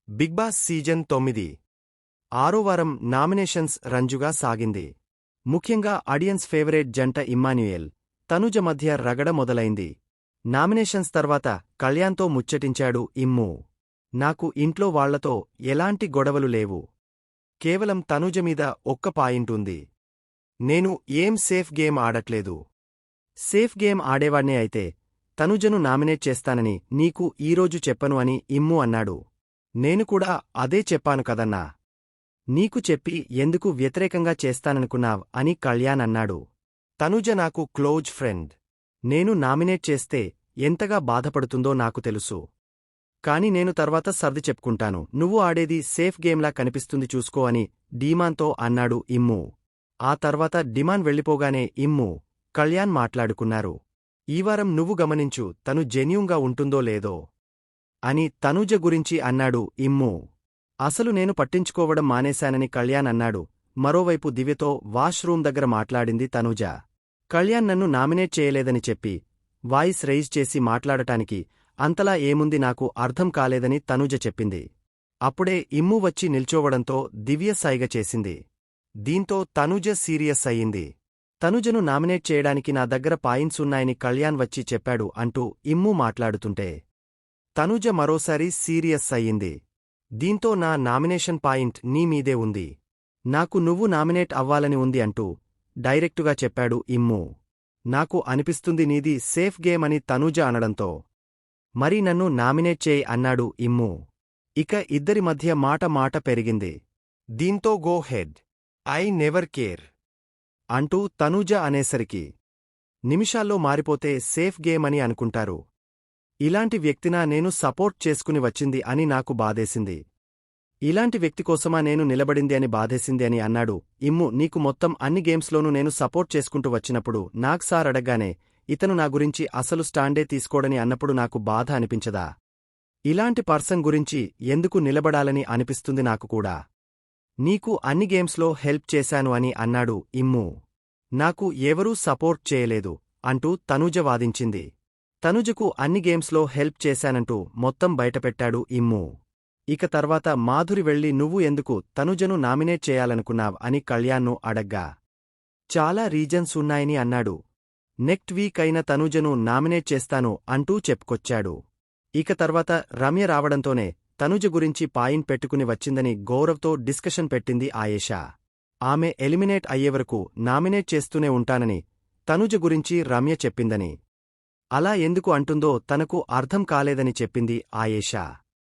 Big boss season 9 ఆరో వారం nominations రంజుగా సాగింది. ముఖ్యంగా ఆడియన్స్ ఫేవరేట్ జంట ఇమ్మాన్యుయేల్, తనుజ మధ్య రగడ మొదలైంది. నామినేషన్స్ తర్వాత కళ్యాణ్తో ముచ్చటించాడు ఇమ్ము. నాకు ఇంట్లో వాళ్లతో ఎలాంటి గొడవలు లేవు. కేవలం తనుజ మీద ఒక్క పాయింట్ ఉంది. నేను ఏం సేఫ్ గేమ్ ఆడట్లేదు. సేఫ్ గేమ్ ఆడేవాడ్నే అయితే తనుజను నామినేట్ చేస్తానని నీకు ఈరోజు చెప్పను అని ఇమ్ము అన్నాడు. నేను కూడా అదే చెప్పాను కదన్నా. నీకు చెప్పి ఎందుకు వ్యతిరేకంగా చేస్తాననుకున్నావ్ అని కళ్యాణ్ అన్నాడు. తనుజ నాకు క్లోజ్ ఫ్రెండ్. నేను నామినేట్ చేస్తే ఎంతగా బాధపడుతుందో నాకు తెలుసు. కాని నేను తర్వాత సర్ది చెప్పుకుంటాను. నువ్వు ఆడేది సేఫ్ గేమ్లా కనిపిస్తుంది చూసుకో అని డీమాన్తో అన్నాడు ఇమ్ము. ఆ తర్వాత డిమాన్ వెళ్ళిపోగానే ఇమ్ము, కళ్యాణ్ మాట్లాడుకున్నారు. ఈవారం నువ్వు గమనించు తను జెన్యూన్గా ఉంటుందో లేదో అని తనుజ గురించి అన్నాడు ఇమ్ము. అసలు నేను పట్టించుకోవడం మానేశానని కళ్యాణ్ అన్నాడు. మరోవైపు దివ్యతో వాష్రూమ్ దగ్గర మాట్లాడింది తనుజ. కళ్యాణ్ నన్ను నామినేట్ చేయలేదని చెప్పి వాయిస్ రైజ్ చేసి మాట్లాడటానికి అంతలా ఏముంది నాకు అర్థం కాలేదని తనుజ చెప్పింది. అప్పుడే ఇమ్ము వచ్చి నిల్చోవడంతో దివ్య సైగ చేసింది. దీంతో తనుజ సీరియస్ అయ్యింది. తనుజను నామినేట్ చేయడానికి నా దగ్గర పాయింట్స్ ఉన్నాయని కళ్యాణ్ వచ్చి చెప్పాడు అంటూ ఇమ్ము మాట్లాడుతుంటే తనుజ మరోసారి సీరియస్ అయ్యింది. దీంతో నా నామినేషన్ పాయింట్ నీ మీదే ఉంది. నాకు నువ్వు నామినేట్ అవ్వాలని ఉంది అంటూ డైరెక్టుగా చెప్పాడు ఇమ్ము. నాకు అనిపిస్తుంది నీది సేఫ్ గేమ్ అని తనుజ అనడంతో మరి నన్ను నామినేట్ చేయి అన్నాడు ఇమ్ము. ఇక ఇద్దరి మధ్య మాట పెరిగింది. దీంతో go head, I never care అంటూ తనుజ అనేసరికి నిమిషాల్లో మారిపోతే సేఫ్ గేమ్ అని అనుకుంటారు. ఇలాంటి వ్యక్తినా నేను సపోర్ట్ చేసుకుని వచ్చింది అని నాకు బాధేసింది. ఇలాంటి వ్యక్తి కోసమా నేను నిలబడింది అని బాధేసింది అని అన్నాడు ఇమ్ము. నీకు మొత్తం అన్ని గేమ్స్లోనూ నేను సపోర్ట్ చేసుకుంటూ వచ్చినప్పుడు నాకు సార్ అడగ్గానే ఇతను నా గురించి అసలు స్టాండే తీసుకోడని అన్నప్పుడు నాకు బాధ అనిపించదా? ఇలాంటి పర్సన్ గురించి ఎందుకు నిలబడాలని అనిపిస్తుంది నాకు కూడా. నీకు అన్ని గేమ్స్లో హెల్ప్ చేశాను అని అన్నాడు ఇమ్ము. నాకు ఎవరూ సపోర్ట్ చేయలేదు అంటూ తనుజ వాదించింది. తనుజకు అన్ని గేమ్స్లో హెల్ప్ చేశానంటూ మొత్తం బయటపెట్టాడు ఇమ్ము. ఇక తర్వాత మాధురి వెళ్లి నువ్వు ఎందుకు తనుజను నామినేట్ చేయాలనుకున్నావ్ అని కళ్యాణ్ను అడగ్గా చాలా రీజన్స్ ఉన్నాయని అన్నాడు. నెక్స్ట్ వీక్ అయిన తనుజను నామినేట్ చేస్తాను అంటూ చెప్పుకొచ్చాడు. ఇక తర్వాత రమ్య రావడంతోనే తనుజ గురించి పాయింట్ పెట్టుకుని వచ్చిందని గౌరవ్తో డిస్కషన్ పెట్టింది ఆయేషా. ఆమె ఎలిమినేట్ అయ్యేవరకు నామినేట్ చేస్తూనే ఉంటానని తనుజ గురించి రమ్య చెప్పిందని. అలా ఎందుకు అంటుందో తనకు అర్థం కాలేదని చెప్పింది ఆయేషా.